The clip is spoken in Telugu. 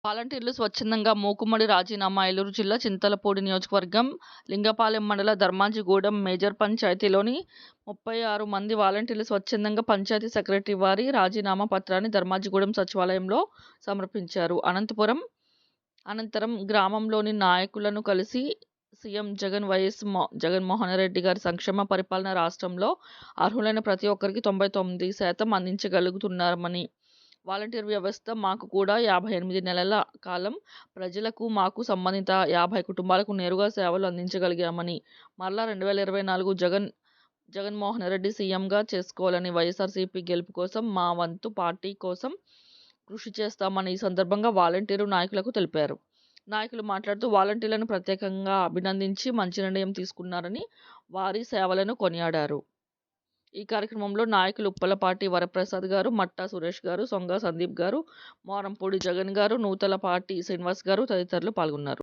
వాలంటీర్లు స్వచ్ఛందంగా మూకుమ్మడి రాజీనామా ఏలూరు జిల్లా చింతలపూడి నియోజకవర్గం లింగపాలెం మండల ధర్మాజిగూడెం మేజర్ పంచాయతీలోని 36 మంది వాలంటీర్లు స్వచ్ఛందంగా పంచాయతీ సెక్రటరీ వారి రాజీనామా పత్రాన్ని ధర్మాజిగూడెం సచివాలయంలో సమర్పించారు. అనంతరం గ్రామంలోని నాయకులను కలిసి సీఎం జగన్మోహన్ రెడ్డి గారి సంక్షేమ పరిపాలన రాష్ట్రంలో అర్హులైన ప్రతి ఒక్కరికి 99% అందించగలుగుతున్నామని, వాలంటీర్ వ్యవస్థ మాకు కూడా 58 నెలల కాలం ప్రజలకు మాకు సంబంధిత 50 కుటుంబాలకు నేరుగా సేవలు అందించగలిగామని, మరలా 2024 జగన్మోహన్ రెడ్డి సీఎంగా చేసుకోవాలని, వైఎస్ఆర్సీపీ గెలుపు కోసం మా వంతు పార్టీ కోసం కృషి చేస్తామని ఈ సందర్భంగా వాలంటీరు నాయకులకు తెలిపారు. నాయకులు మాట్లాడుతూ వాలంటీర్లను ప్రత్యేకంగా అభినందించి మంచి నిర్ణయం తీసుకున్నారని, వారి సేవలను కొనియాడారు. ఈ కార్యక్రమంలో నాయకులు ఉప్పలపాటి వరప్రసాద్ గారు, మట్టా సురేష్ గారు, సొంగ సందీప్ గారు, మోరంపూడి జగన్ గారు, నూతలపాటి శ్రీనివాస్ గారు తదితరులు పాల్గొన్నారు.